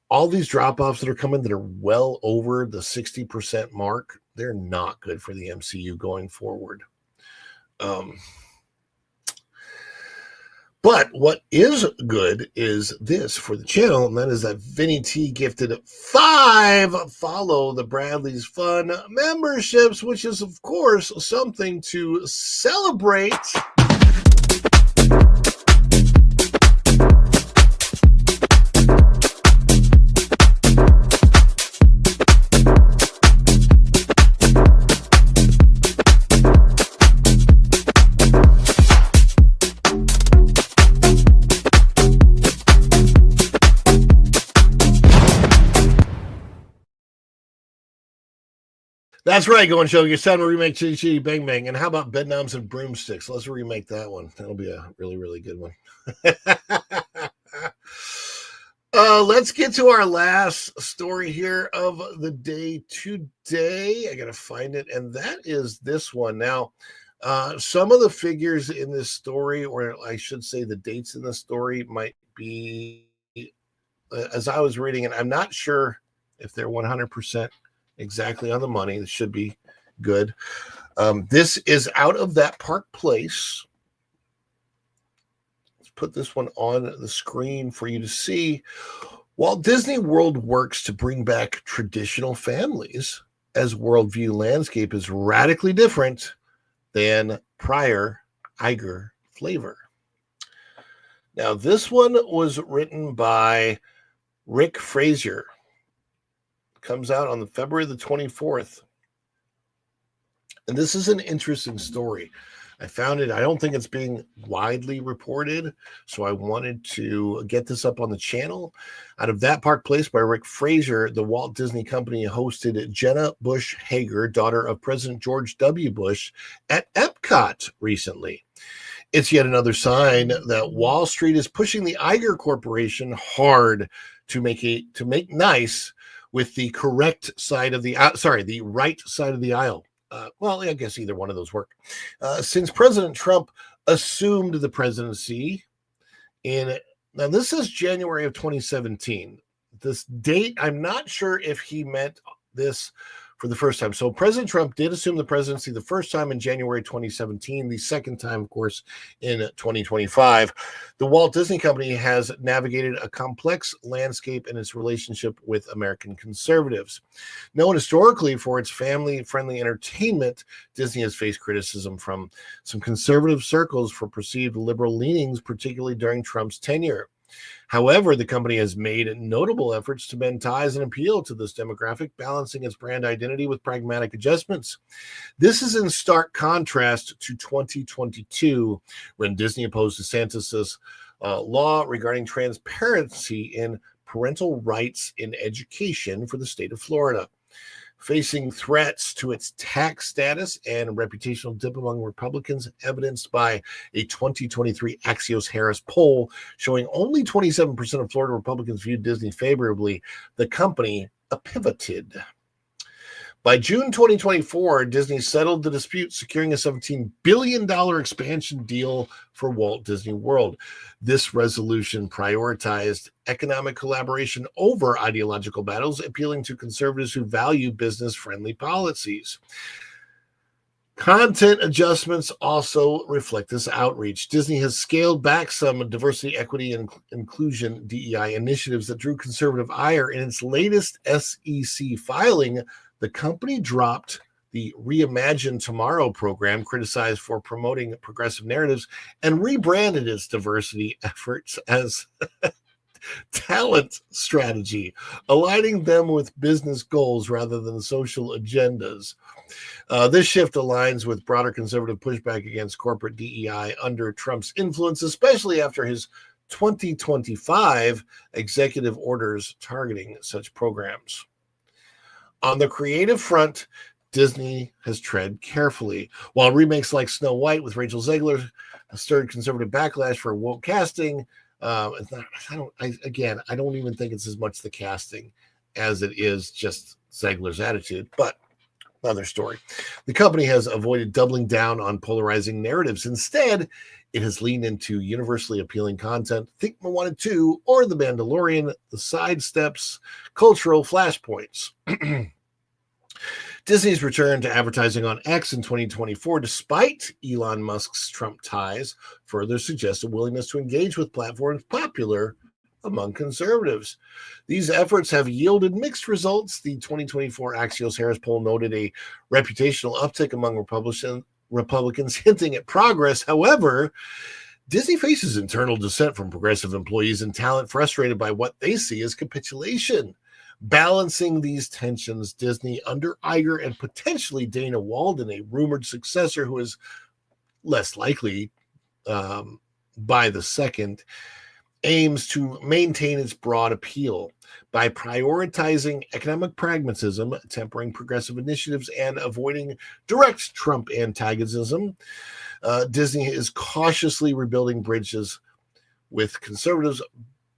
All these drop-offs that are coming that are well over the 60% mark, they're not good for the MCU going forward. But what is good is this for the channel, and that is that Vinny T gifted 5 Follow the Bradley's Fun memberships, which is, of course, something to celebrate. That's right, Going Show. It's time to remake Chitty Chitty Bang Bang. And how about Bedknobs and Broomsticks? Let's remake that one. That'll be a really, really good one. Let's get to our last story here of the day today. I got to find it. And that is this one. Now, some of the figures in this story, or I should say the dates in the story, might be, as I was reading it, I'm not sure if they're 100% exactly on the money. This should be good. This is Out of That Park Place. Let's put this one on the screen for you to see. While Disney World works to bring back traditional families, as worldview landscape is radically different than prior Iger flavor. Now, this one was written by Rick Frazier. Comes out on February the 24th. And this is an interesting story. I found it. I don't think it's being widely reported, so I wanted to get this up on the channel. Out of That Park Place by Rick Frazier, the Walt Disney Company hosted Jenna Bush Hager, daughter of President George W. Bush, at Epcot recently. It's yet another sign that Wall Street is pushing the Iger Corporation hard to make nice with the correct side of the right side of the aisle. Well, I guess either one of those work. Since President Trump assumed the presidency now this is January of 2017. This date, I'm not sure if he meant this for the first time. So President Trump did assume the presidency the first time in January 2017, the second time, of course, in 2025. The Walt Disney Company has navigated a complex landscape in its relationship with American conservatives. Known historically for its family-friendly entertainment, Disney has faced criticism from some conservative circles for perceived liberal leanings, particularly during Trump's tenure. However, the company has made notable efforts to mend ties and appeal to this demographic, balancing its brand identity with pragmatic adjustments. This is in stark contrast to 2022, when Disney opposed DeSantis' law regarding transparency in parental rights in education for the state of Florida. Facing threats to its tax status and reputational dip among Republicans, evidenced by a 2023 Axios Harris poll showing only 27% of Florida Republicans viewed Disney favorably, the company pivoted. By June 2024, Disney settled the dispute, securing a $17 billion expansion deal for Walt Disney World. This resolution prioritized economic collaboration over ideological battles, appealing to conservatives who value business-friendly policies. Content adjustments also reflect this outreach. Disney has scaled back some diversity, equity, and inclusion DEI initiatives that drew conservative ire. In its latest SEC filing, the company dropped the Reimagine Tomorrow program, criticized for promoting progressive narratives, and rebranded its diversity efforts as talent strategy, aligning them with business goals rather than social agendas. This shift aligns with broader conservative pushback against corporate DEI under Trump's influence, especially after his 2025 executive orders targeting such programs. On the creative front, Disney has tread carefully. While remakes like Snow White with Rachel Zegler stirred conservative backlash for woke casting, I don't even think it's as much the casting as it is just Zegler's attitude, but another story. The company has avoided doubling down on polarizing narratives. Instead, it has leaned into universally appealing content. Think Moana 2 or The Mandalorian, the sidesteps, cultural flashpoints. Disney's return to advertising on X in 2024, despite Elon Musk's Trump ties, further suggests a willingness to engage with platforms popular among conservatives. These efforts have yielded mixed results. The 2024 Axios Harris poll noted a reputational uptick among Republicans, hinting at progress. However, Disney faces internal dissent from progressive employees and talent frustrated by what they see as capitulation. Balancing these tensions, Disney, under Iger and potentially Dana Walden, a rumored successor who is less likely by the second, aims to maintain its broad appeal by prioritizing economic pragmatism, tempering progressive initiatives, and avoiding direct Trump antagonism. Disney is cautiously rebuilding bridges with conservatives,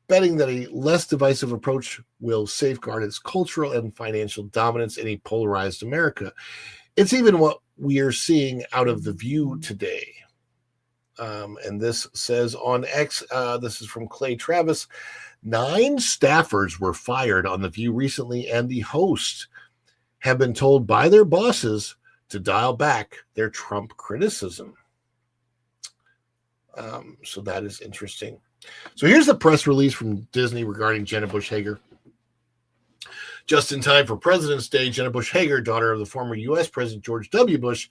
betting that a less divisive approach will safeguard its cultural and financial dominance in a polarized America. It's even what we are seeing out of The View today. And this says on X, this is from Clay Travis, 9 staffers were fired on The View recently, and the hosts have been told by their bosses to dial back their Trump criticism. So that is interesting. So here's the press release from Disney regarding Jenna Bush Hager. Just in time for President's Day, Jenna Bush Hager, daughter of the former U.S. President George W. Bush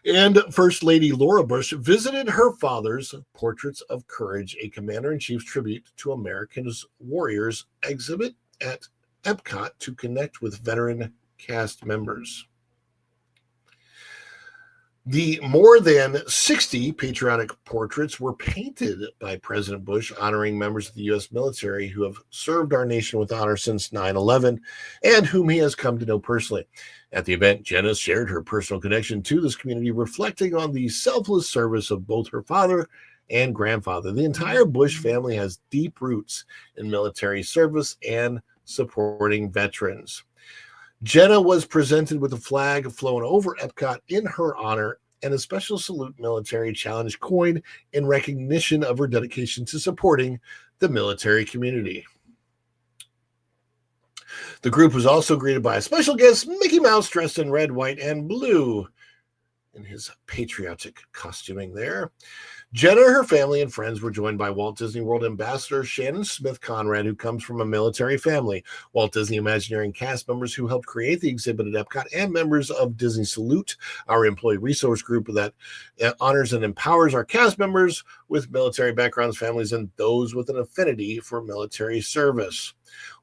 and First Lady Laura Bush, visited her father's Portraits of Courage, a Commander-in-Chief's tribute to America's warriors exhibit at Epcot to connect with veteran cast members. The more than 60 patriotic portraits were painted by President Bush, honoring members of the U.S. military who have served our nation with honor since 9/11 and whom he has come to know personally. At the event, Jenna shared her personal connection to this community, reflecting on the selfless service of both her father and grandfather. The entire Bush family has deep roots in military service and supporting veterans. Jenna was presented with a flag flown over Epcot in her honor and a special salute military challenge coin in recognition of her dedication to supporting the military community. The group was also greeted by a special guest, Mickey Mouse, dressed in red, white, and blue in his patriotic costuming there. Jenna, her family, and friends were joined by Walt Disney World Ambassador Shannon Smith Conrad, who comes from a military family, Walt Disney Imagineering cast members who helped create the exhibit at Epcot, and members of Disney Salute, our employee resource group that honors and empowers our cast members with military backgrounds, families, and those with an affinity for military service.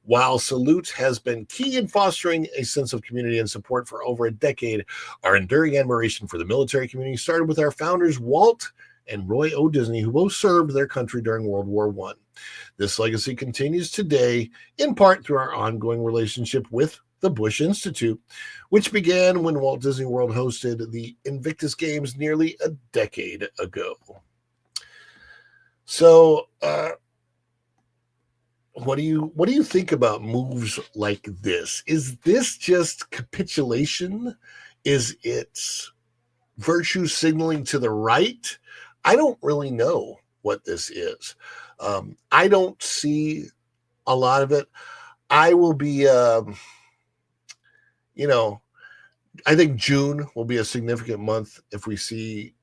While Salute has been key in fostering a sense of community and support for over a decade, our enduring admiration for the military community started with our founders, Walt and Roy O. Disney, who both served their country during World War I. This legacy continues today, in part through our ongoing relationship with the Bush Institute, which began when Walt Disney World hosted the Invictus Games nearly a decade ago. So, what do you think about moves like this? Is this just capitulation? Is it virtue signaling to the right? I don't really know what this is. I don't see a lot of it. I will be, I think June will be a significant month if we see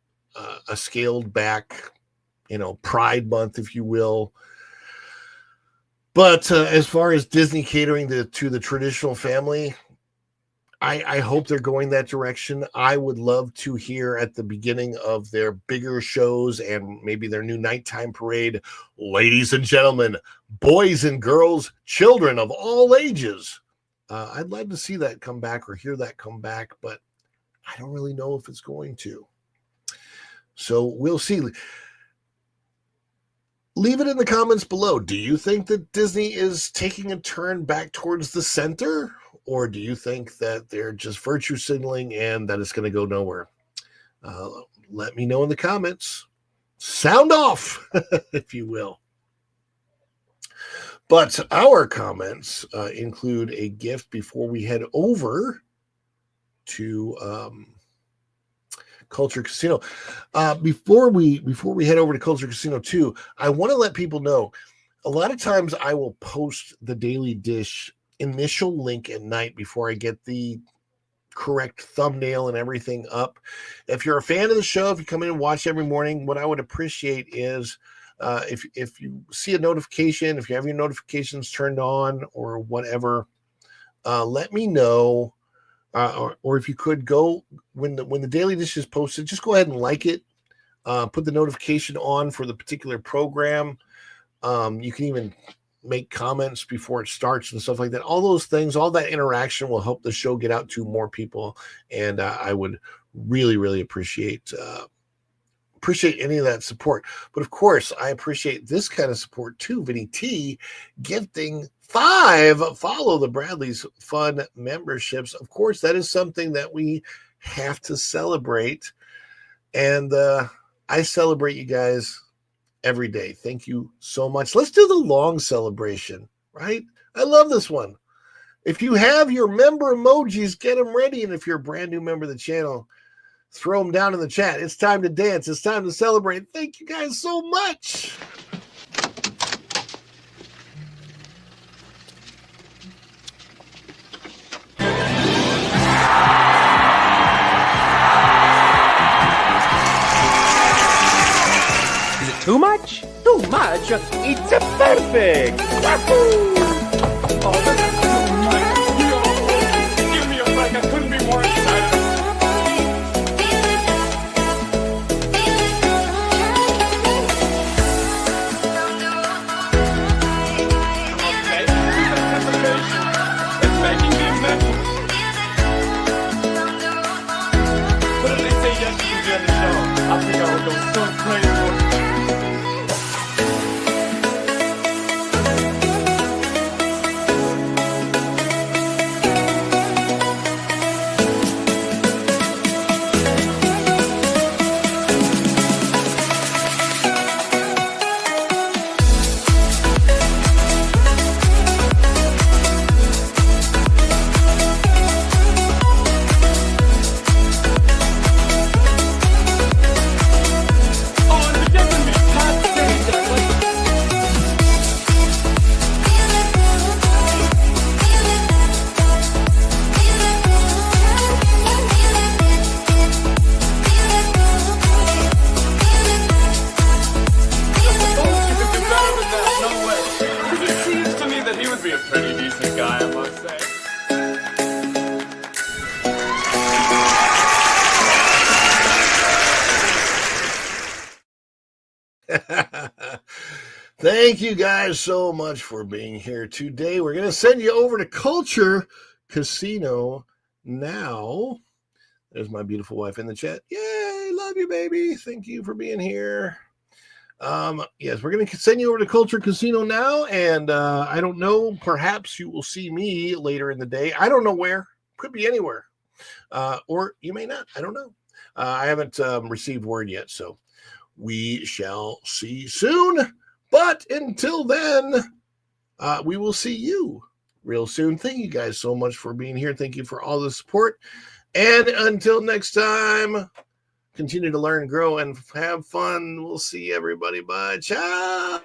a scaled back, Pride Month, if you will. But as far as Disney catering to the traditional family, I hope they're going that direction. I would love to hear at the beginning of their bigger shows and maybe their new nighttime parade, ladies and gentlemen, boys and girls, children of all ages. I'd love to see that come back or hear that come back, but I don't really know if it's going to. So we'll see. Leave it in the comments below. Do you think that Disney is taking a turn back towards the center? Or do you think that they're just virtue signaling and that it's going to go nowhere? Let me know in the comments. Sound off, if you will. But our comments include a gift before we head over to Culture Casino. Before we head over to Culture Casino 2, I want to let people know, a lot of times I will post the Daily Dish initial link at night before I get the correct thumbnail and everything up. If you're a fan of the show, if you come in and watch every morning, what I would appreciate is if you see a notification, if you have your notifications turned on or whatever, let me know. Or if you could go when the Daily Dish is posted, just go ahead and like it. Put the notification on for the particular program. You can even make comments before it starts and stuff like that. All those things, all that interaction will help the show get out to more people. And I would really, really appreciate any of that support. But of course, I appreciate this kind of support too. Vinny T gifting 5 Follow the Bradleys Fun memberships. Of course, that is something that we have to celebrate. And I celebrate you guys every day. Thank you so much. Let's do the long celebration, right? I love this one. If you have your member emojis, get them ready. And if you're a brand new member of the channel, throw them down in the chat. It's time to dance. It's time to celebrate. Thank you guys so much. Too much? Too much? It's perfect! Wahoo! Oh, this is so nice. Give me a break. I couldn't be more excited. Okay, the anticipation is making me mental. But if they say yes to you during the show, I think I would go so crazy. Thank you guys so much for being here today. We're going to send you over to Culture Casino now. There's my beautiful wife in the chat. Yay, love you, baby. Thank you for being here. Yes, we're going to send you over to Culture Casino now, and I don't know, perhaps you will see me later in the day. I don't know where. Could be anywhere. Or you may not. I don't know. I haven't received word yet, so we shall see soon. But until then, we will see you real soon. Thank you guys so much for being here. Thank you for all the support. And until next time, continue to learn, grow, and have fun. We'll see everybody. Bye. Ciao.